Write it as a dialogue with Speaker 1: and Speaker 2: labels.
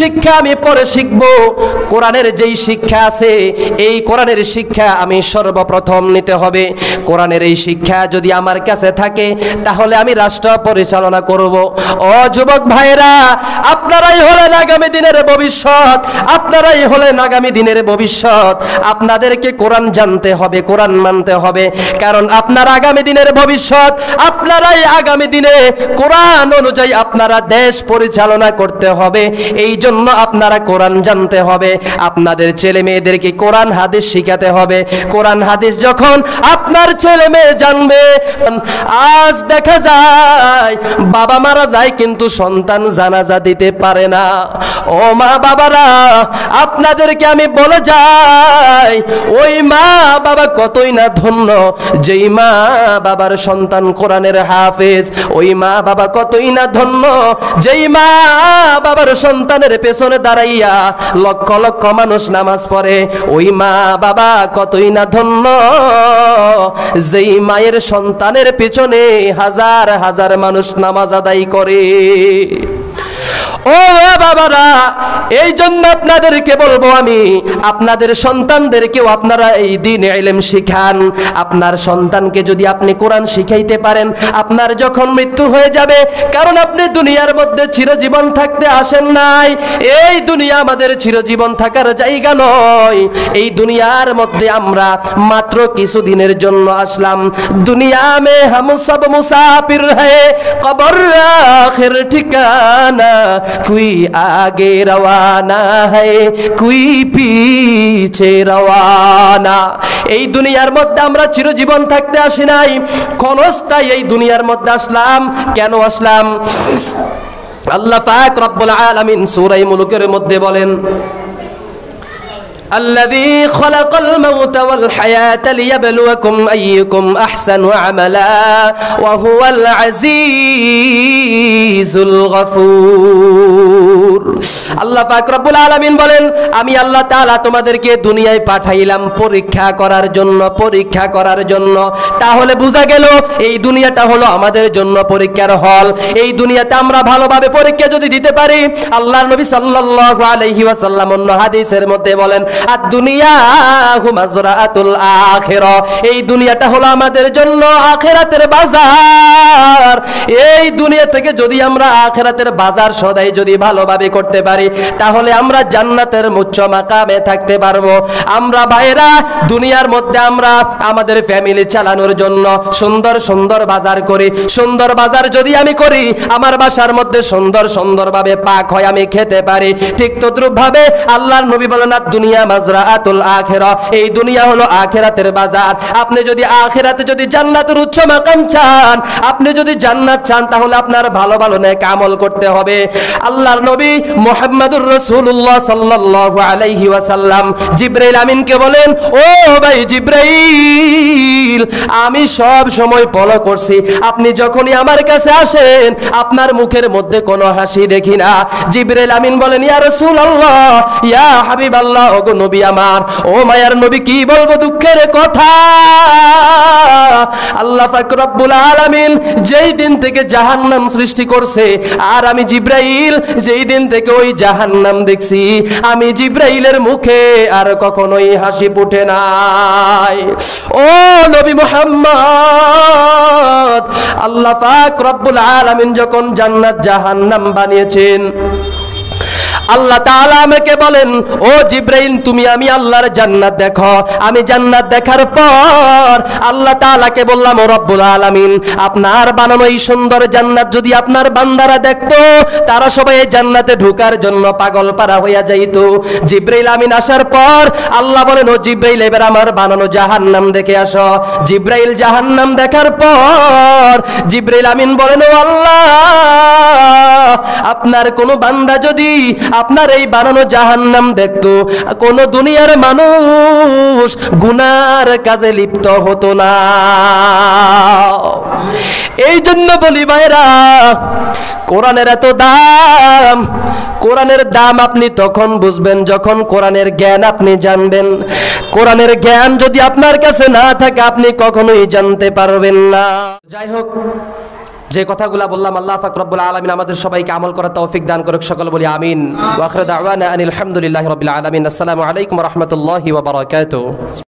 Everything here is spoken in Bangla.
Speaker 1: শিক্ষা আমি পরে শিখব। কোরআনের যেই শিক্ষা আছে এই কোরআনের শিক্ষা আমি সর্বপ্রথম নিতে হবে। কোরআনের এই শিক্ষা যদি আমার কাছে থাকে তাহলে আমি রাষ্ট্র পরিচালনা করব। ও যুবক ভাইরা, আপনারাই হলেন আগামী দিনের ভবিষ্যৎ, আপনারাই হলেন আগামী দিনের ভবিষ্যৎ। আপনাদেরকে কোরআন জানতে হবে, কোরআন মানতে হবে, কারণ আপনার আগামী দিনের ভবিষ্যৎ। আপনারাই আগামী দিনে কোরআন অনুযায়ী আপনারা দেশ পরিচালনা করতে হবে। এই জন্য আপনারা কোরআন জানতে হবে। আপনাদের ছেলে মেয়েদেরকে কোরআন হাদিস শিখাতে হবে। কোরআন হাদিস যখন আপনার ছেলে মেয়ে জানবে, আজ দেখা যায় বাবা মারা যায় কিন্তু সন্তান জানাজা দিতে পারে না। ও মা বাবারা, আপনাদেরকে আমি বলে যাই, ওই মা বাবা কতই না ধন্য যেই মা বাবার সন্তান কোরআনের হাফেজ। ওই মা বাবা কতই না ধন্য যেই মা বাবার সন্তানের পেছনে দাঁড়াইয়া লক্ষ লক্ষ মানুষ নামাজ পড়ে। ওই মা বাবা কতই না ধন্য যেই মায়ের সন্তানের পেছনে হাজার হাজার মানুষ নামাজ আদায় করে। ও বাবারা, এই জন্য আপনাদেরকে বলবো আমি, আপনাদের সন্তানদেরকেও আপনারা এই দিন ইলম শিখান। আপনার সন্তানকে যদি আপনি কোরআন শিখাইতে পারেন, আপনার যখন মৃত্যু হয়ে যাবে, কারণ আপনি দুনিয়ার মধ্যে চিরজীবন থাকতে আসেন নাই। এই দুনিয়া আমাদের চিরজীবন থাকার জায়গা নয়। এই দুনিয়ার মধ্যে আমরা মাত্র কিছুদিনের জন্য আসলাম। দুনিয়া মে হাম সব মুসাফির হ্যায়, কবর আখির ঠিকানা, कोई आगे रवाना है कोई पीछे रवाना। এই দুনিয়ার মধ্যে আমরা চিরজীবন থাকতে আসি নাই, ক্ষণস্থায়ী এই দুনিয়ার মধ্যে আসলাম। কেন আসলাম? আল্লাহ পাক রব্বুল আলামিন সূরা মুলুকের মধ্যে বলেন, الذي خلق الموت والحياة ليبلوكم أيكم أحسن عملا وهو العزيز الغفور। আল্লাহ পাক রব্বুল আলামিন বলেন, আমি আল্লাহ তাআলা তোমাদেরকে দুনিয়ায় পাঠাইলাম পরীক্ষা করার জন্য, পরীক্ষা করার জন্য। তাহলে বোঝা গেল এই দুনিয়াটা হলো আমাদের জন্য পরীক্ষার হল। এই দুনিয়াতে আমরা ভালোভাবে পরীক্ষা যদি দিতে পারি, আল্লাহর নবী সাল্লাল্লাহু আলাইহি ওয়াসাল্লাম অন্য হাদিসের মধ্যে বলেন, দুনিয়া মাযরাআতুল আখিরা, এই দুনিয়াটা হলো আমাদের জন্য আখিরাতের বাজার। এই দুনিয়া থেকে যদি আমরা আখিরাতের বাজার সদাই যদি ভালোভাবে করতে পারি, তাহলে আমরা জান্নাতের উচ্চ মাকামে থাকতে পারবো। আমরা ভাইরা দুনিয়ার মধ্যে আমরা আমাদের ফ্যামিলি চালানোর জন্য সুন্দর সুন্দর বাজার করি। সুন্দর বাজার যদি আমি করি, আমার বাসার মধ্যে সুন্দর সুন্দর ভাবে পাক হয়, আমি খেতে পারি। ঠিক তদ্রূপ ভাবে আল্লাহর নবী বলেন, দুনিয়া মাযরাআতুল আখিরা, এই দুনিয়া হলো আখিরাতের বাজার। আপনি যদি আখিরাতে যদি জান্নাতের উচ্চ মাকাম চান, আপনি যদি জান্নাত চান, তাহলে আপনার ভালো ভালো নেক আমল করতে হবে। আল্লাহর নবী মুহাম্মদুর রাসূলুল্লাহ সাল্লাল্লাহু আলাইহি ওয়াসাল্লাম জিবরাইল আমিনকে বলেন, ও ভাই জিবরাইল, আমি সব সময় ফলো করছি, আপনি যখনই আমার কাছে আসেন আপনার মুখের মধ্যে কোনো হাসি দেখি না। জিবরাইল আমিন বলেন, ইয়া রাসূলুল্লাহ, ইয়া হাবিবাল্লাহ, ওগো নবী আমার, ও মায়ার নবী, কি বলবো দুঃখের কথা। আল্লাহ পাক রব্বুল আলামিন যেই দিন থেকে জাহান্নাম সৃষ্টি করছে, আর আমি জিবরাইল যেই দিন থেকে ওই জাহান্নাম দেখছি, আমি জিবরাইলের মুখে আর কখনোই হাসি ফুটে নাই। ও নবী মুহাম্মদ, আল্লাহ পাক রব্বুল আলামিন যখন জান্নাত জাহান্নাম বানিয়েছেন, আল্লাহ তাআলা আমাকে বলেন, ও জিবরাইল, তুমি আমি আল্লাহর জান্নাত দেখো। আমি জান্নাত দেখার পর আল্লাহ তাআলাকে বললাম, ও রব্বুল আলামিন, আপনার বানানো এই সুন্দর জান্নাত যদি আপনার বান্দারা দেখতো, তারা সবাই এই জান্নাতে ঢোকার জন্য পাগল পারা হইয়া যাইতো। জিবরাইল আমিন আসার পর আল্লাহ বলেন, ও জিবরাইল, এবার আমার বানানো জাহান্নাম দেখে আসো। জিবরাইল জাহান্নাম দেখার পর জিবরাইল আমিন বলেন, ও আল্লাহ, আপনার কোন বান্দা যদি আপনার এই বানানো জাহান্নাম দেখতো, কোন দুনিয়ার মানুষ গুনার কাজে লিপ্ত হতো না। এই জন্য বলি ভাইরা, কোরআনের এত দাম। কোরআনের দাম আপনি তখন বুঝবেন যখন কোরআনের জ্ঞান আপনি জানবেন। কোরআনের জ্ঞান যদি আপনার কাছে না থাকে, আপনি কখনোই জানতে পারবেন না। যাই হোক, যে কথাগুলো বললাম আল্লাহ পাক রব্বুল আলামিন আমাদের সবাইকে আমল করার তৌফিক দান করুক, সকল বলি আমিন। ওয়া আখিরু দাওয়ানা আনিল হামদুলিল্লাহি রাব্বিল আলামিন। আসসালামু আলাইকুম ওয়া রাহমাতুল্লাহি ওয়া বারাকাতুহু।